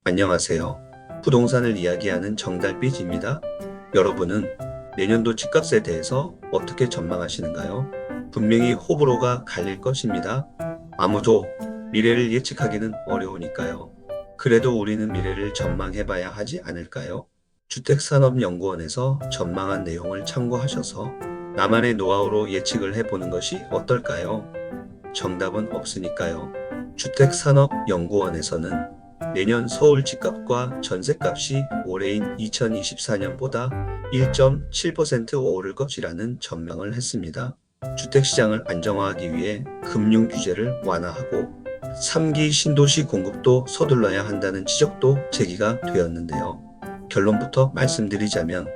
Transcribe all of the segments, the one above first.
안녕하세요. 부동산을 이야기하는 정달빛입니다. 여러분은 내년도 집값에 대해서 어떻게 전망하시는가요? 분명히 호불호가 갈릴 것입니다. 아무도 미래를 예측하기는 어려우니까요. 그래도 우리는 미래를 전망해봐야 하지 않을까요? 주택산업연구원에서 전망한 내용을 참고하셔서 나만의 노하우로 예측을 해보는 것이 어떨까요? 정답은 없으니까요. 주택산업연구원에서는 내년 서울 집값과 전셋값이 올해인 2024년보다 1.7% 오를 것이라는 전망을 했습니다. 주택시장을 안정화하기 위해 금융 규제를 완화하고 3기 신도시 공급도 서둘러야 한다는 지적도 제기가 되었는데요. 결론부터 말씀드리자면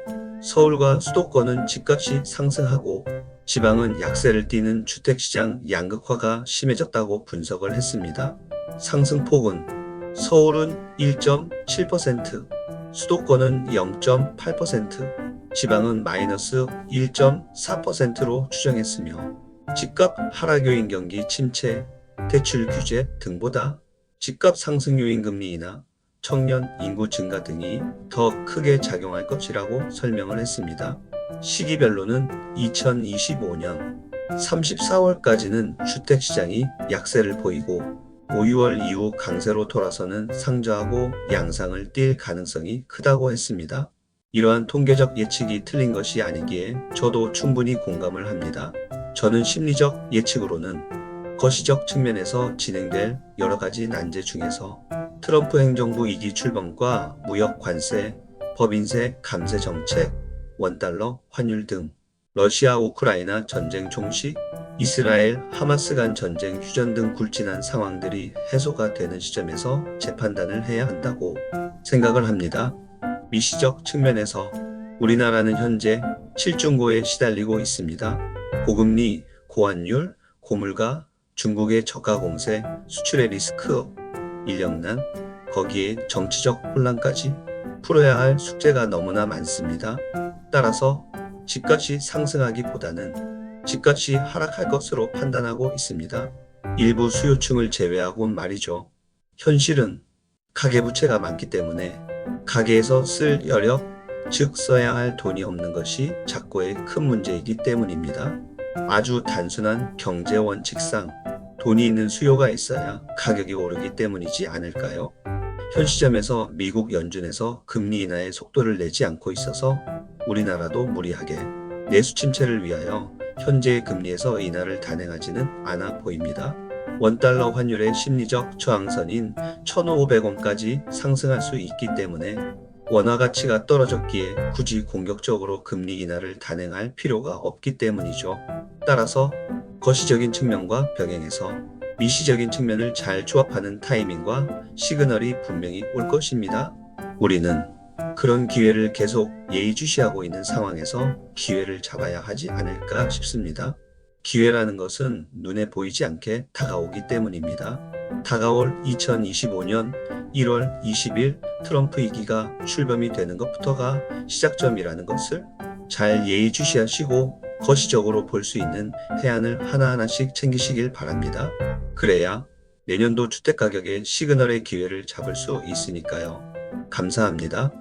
서울과 수도권은 집값이 상승하고 지방은 약세를 띠는 주택시장 양극화가 심해졌다고 분석을 했습니다. 상승폭은 서울은 1.7%, 수도권은 0.8%, 지방은 마이너스 1.4%로 추정했으며 집값 하락 요인 경기 침체, 대출 규제 등보다 집값 상승 요인 금리 인하, 청년 인구 증가 등이 더 크게 작용할 것이라고 설명을 했습니다. 시기별로는 2025년 34월까지는 주택시장이 약세를 보이고 5, 6월 이후 강세로 돌아서는 상저하고 양상을 띌 가능성이 크다고 했습니다. 이러한 통계적 예측이 틀린 것이 아니기에 저도 충분히 공감을 합니다. 저는 심리적 예측으로는 거시적 측면에서 진행될 여러 가지 난제 중에서 트럼프 행정부 2기 출범과 무역 관세, 법인세 감세 정책, 원달러 환율 등 러시아 우크라이나 전쟁 종식, 이스라엘 하마스 간 전쟁 휴전 등 굴진한 상황들이 해소가 되는 시점에서 재판단을 해야 한다고 생각을 합니다. 미시적 측면에서 우리나라는 현재 7중고에 시달리고 있습니다. 고금리, 고환율, 고물가, 중국의 저가 공세, 수출의 리스크, 인력난, 거기에 정치적 혼란까지 풀어야 할 숙제가 너무나 많습니다. 따라서 집값이 상승하기보다는 집값이 하락할 것으로 판단하고 있습니다. 일부 수요층을 제외하곤 말이죠. 현실은 가계부채가 많기 때문에 가계에서 쓸 여력, 즉 써야 할 돈이 없는 것이 작고의 큰 문제이기 때문입니다. 아주 단순한 경제 원칙상 돈이 있는 수요가 있어야 가격이 오르기 때문이지 않을까요? 현 시점에서 미국 연준에서 금리 인하의 속도를 내지 않고 있어서 우리나라도 무리하게 내수 침체를 위하여 현재의 금리에서 인하를 단행하지는 않아 보입니다. 원달러 환율의 심리적 저항선인 1,500원까지 상승할 수 있기 때문에 원화 가치가 떨어졌기에 굳이 공격적으로 금리 인하를 단행할 필요가 없기 때문이죠. 따라서 거시적인 측면과 병행해서 미시적인 측면을 잘 조합하는 타이밍과 시그널이 분명히 올 것입니다. 우리는 그런 기회를 계속 예의주시하고 있는 상황에서 기회를 잡아야 하지 않을까 싶습니다. 기회라는 것은 눈에 보이지 않게 다가오기 때문입니다. 다가올 2025년 1월 20일 트럼프 2기가 출범이 되는 것부터가 시작점이라는 것을 잘 예의주시하시고 거시적으로 볼 수 있는 해안을 하나하나씩 챙기시길 바랍니다. 그래야 내년도 주택가격의 시그널의 기회를 잡을 수 있으니까요. 감사합니다.